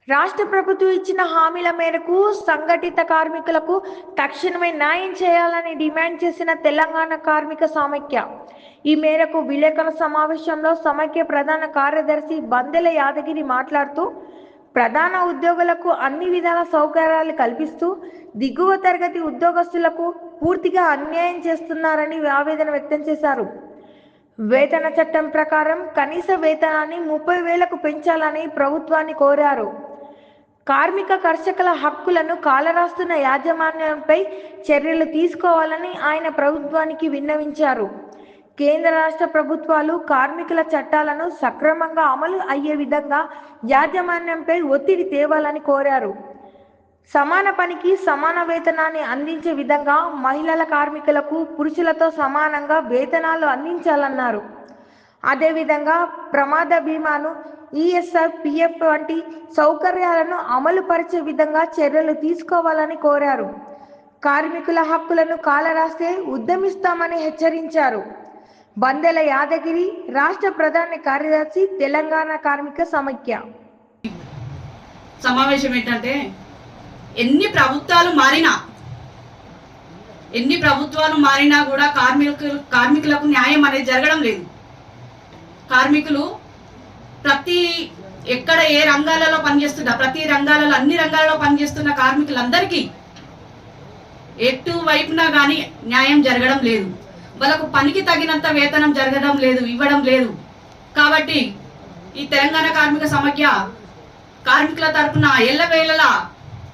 రాష్ట్ర ప్రభుత్వం ఇచ్చిన హామీల మేరకు సంఘటిత కార్మికులకు తక్షణమే న్యాయం చేయాలని డిమాండ్ చేసిన తెలంగాణ కార్మిక సమైక్య. ఈ మేరకు విలేకరుల సమావేశంలో సమైక్య ప్రధాన కార్యదర్శి బందెల యాదగిరి మాట్లాడుతూ, ప్రధాన ఉద్యోగులకు అన్ని విధాల సౌకర్యాలు కల్పిస్తూ దిగువ తరగతి ఉద్యోగస్తులకు పూర్తిగా అన్యాయం చేస్తున్నారని ఆవేదన వ్యక్తం చేశారు. వేతన చట్టం ప్రకారం కనీస వేతనాన్ని 30,000కు పెంచాలని ప్రభుత్వాన్ని కోరారు. కార్మిక కర్షకుల హక్కులను కాలరాస్తున్న యాజమాన్యంపై చర్యలు తీసుకోవాలని ఆయన ప్రభుత్వానికి విన్నవించారు. కేంద్ర రాష్ట్ర ప్రభుత్వాలు కార్మికుల చట్టాలను సక్రమంగా అమలు అయ్యే విధంగా యాజమాన్యంపై ఒత్తిడి తేవాలని కోరారు. సమాన పనికి సమాన వేతనాన్ని అందించే విధంగా మహిళల కార్మికులకు పురుషులతో సమానంగా వేతనాలు అందించాలన్నారు. అదేవిధంగా ప్రమాద బీమాను, ఈఎస్ఐ, పిఎఫ్ వంటి సౌకర్యాలను అమలు పరిచే విధంగా చర్యలు తీసుకోవాలని కోరారు. కార్మికుల హక్కులను కాలరాస్తే ఉద్యమిస్తామని హెచ్చరించారు. బందెల యాదగిరి, రాష్ట్ర ప్రధాన కార్యదర్శి, తెలంగాణ కార్మిక సమైక్య. సమావేశం ఏంటంటే ఎన్ని ప్రభుత్వాలు మారినా కూడా కార్మికులకు న్యాయం అనేది జరగడం లేదు. కార్మికులు ఎక్కడ ఏ రంగాలలో పనిచేస్తున్నా అన్ని రంగాలలో పనిచేస్తున్న కార్మికులందరికీ ఎటు వైపున కానీ న్యాయం జరగడం లేదు. వాళ్ళకు పనికి తగినంత వేతనం జరగడం లేదు, ఇవ్వడం లేదు. కాబట్టి ఈ తెలంగాణ కార్మిక సమైక్య కార్మికుల తరఫున ఎల్లవేళలా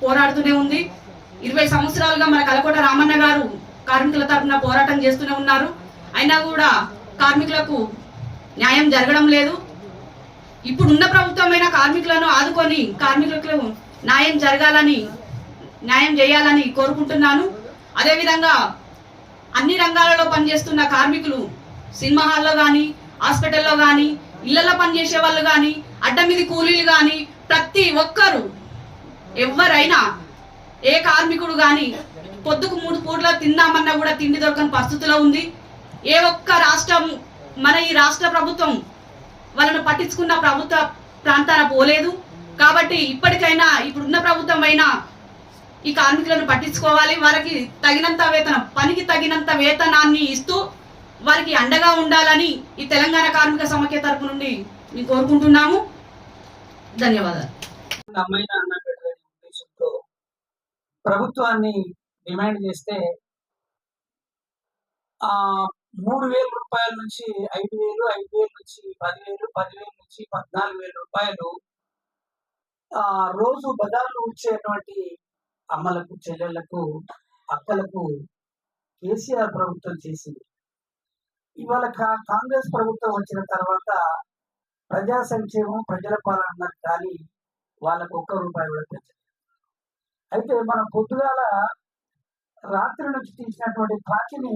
పోరాడుతూనే ఉంది. 20 సంవత్సరాలుగా మన కలకోట రామన్న గారు కార్మికుల తరఫున పోరాటం చేస్తూనే ఉన్నారు. అయినా కూడా కార్మికులకు న్యాయం జరగడం లేదు. ఇప్పుడున్న ప్రభుత్వమైన కార్మికులను ఆదుకొని కార్మికులకు న్యాయం చేయాలని కోరుకుంటున్నాను. అదేవిధంగా అన్ని రంగాలలో పనిచేస్తున్న కార్మికులు, సినిమా హాల్లో కానీ, హాస్పిటల్లో కానీ, ఇళ్లలో పనిచేసే వాళ్ళు కానీ, అడ్డమీది కూలీలు కానీ, ప్రతి ఒక్కరు ఎవరైనా ఏ కార్మికుడు కానీ పొద్దుకు 3 పూట్ల తిందామన్నా కూడా తిండి దొరకని పరిస్థితిలో ఉంది. ఏ ఒక్క రాష్ట్రం, మన ఈ రాష్ట్ర ప్రభుత్వం వాళ్ళను పట్టించుకున్న ప్రభుత్వ ప్రాంతాన పోలేదు. కాబట్టి ఇప్పటికైనా ఇప్పుడున్న ప్రభుత్వం అయినా ఈ కార్మికులను పట్టించుకోవాలి. వారికి తగినంత వేతనం, పనికి తగినంత వేతనాన్ని ఇస్తూ వారికి అండగా ఉండాలని ఈ తెలంగాణ కార్మిక సమైక్య తరపు నుండి మేము కోరుకుంటున్నాము. ధన్యవాదాలు. ఉద్దేశంతో ప్రభుత్వాన్ని డిమాండ్ చేస్తే 3,000 రూపాయల నుంచి 5,000, 5,000 నుంచి 10,000, 10,000 నుంచి 14,000 రూపాయలు రోజు బజార్లు వచ్చేటువంటి అమ్మలకు, చెల్లెళ్లకు, అక్కలకు కేసీఆర్ ప్రభుత్వం చేసింది. ఇవాళ కాంగ్రెస్ ప్రభుత్వం వచ్చిన తర్వాత ప్రజా సంక్షేమం, ప్రజల పాలన కానీ వాళ్ళకు ₹1 కూడా పెంచలేదు. అయితే మనం పొద్దుగాల రాత్రి నుంచి తీసినటువంటి పార్టీని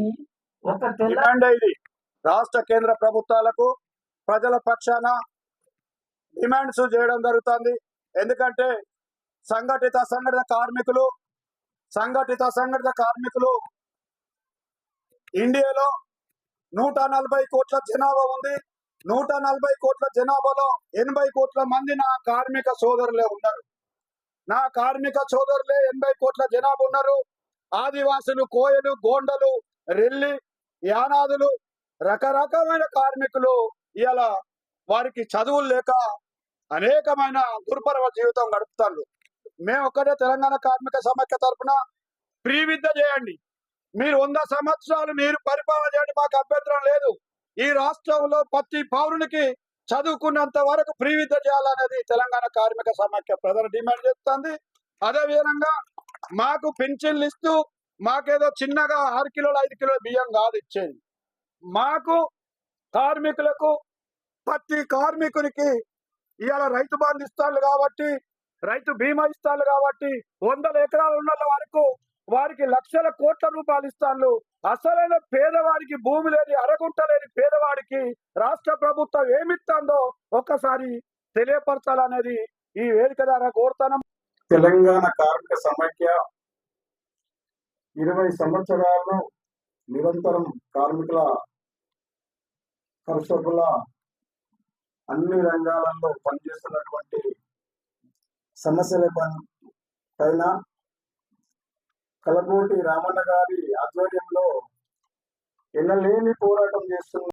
ఇది రాష్ట్ర కేంద్ర ప్రభుత్వాలకు ప్రజల పక్షాన డిమాండ్స్ చేయడం జరుగుతుంది. ఎందుకంటే సంఘటిత కార్మికులు ఇండియాలో 140 కోట్ల జనాభా ఉంది. 140 కోట్ల జనాభాలో 80 కోట్ల మంది నా కార్మిక సోదరులే ఉన్నారు. 80 కోట్ల జనాభా ఉన్నారు. ఆదివాసులు, కోయలు, గోండలు, రెల్లి, యానాదులు, రకరకమైన కార్మికులు ఇవాళ వారికి చదువులు లేక అనేకమైన దుర్భర జీవితం గడుపుతారు. మేము ఒక్కటే తెలంగాణ కార్మిక సమైక్య తరఫున ఫ్రీ విద్య చేయండి. మీరు 100 సంవత్సరాలు మీరు పరిపాలన చేయండి, మాకు అభ్యంతరం లేదు. ఈ రాష్ట్రంలో ప్రతి పౌరునికి చదువుకున్నంత వరకు ఫ్రీ విద్య చేయాలనేది తెలంగాణ కార్మిక సమైక్య ప్రధాన డిమాండ్ చేస్తుంది. అదేవిధంగా మాకు పింఛన్లు ఇస్తూ మాకేదో చిన్నగా 6 కిలోలు 5 కిలోల బియ్యం కాదు ఇచ్చేది. మాకు కార్మికులకు, ప్రతి కార్మికునికి ఇవాళ రైతు బంధు ఇస్తారు కాబట్టి, రైతు బీమా ఇస్తారు కాబట్టి 100 ఎకరాలు ఉన్న వరకు వారికి లక్షల కోట్ల రూపాయలు ఇస్తారు. అసలైన పేదవాడికి, భూమి లేని, అరగుంట లేని పేదవాడికి రాష్ట్ర ప్రభుత్వం ఏమిస్తుందో ఒక్కసారి తెలియపరచాలనేది ఈ వేదిక ద్వారా కోరుతాను. తెలంగాణ కార్మిక సమైక్య 20 సంవత్సరాలు నిరంతరం కార్మికుల, కర్షకుల అన్ని రంగాలలో పనిచేస్తున్నటువంటి సమస్యల పైన కలకోటి రామన్న గారి ఆధ్వర్యంలో ఎన్నలేని పోరాటం చేస్తున్న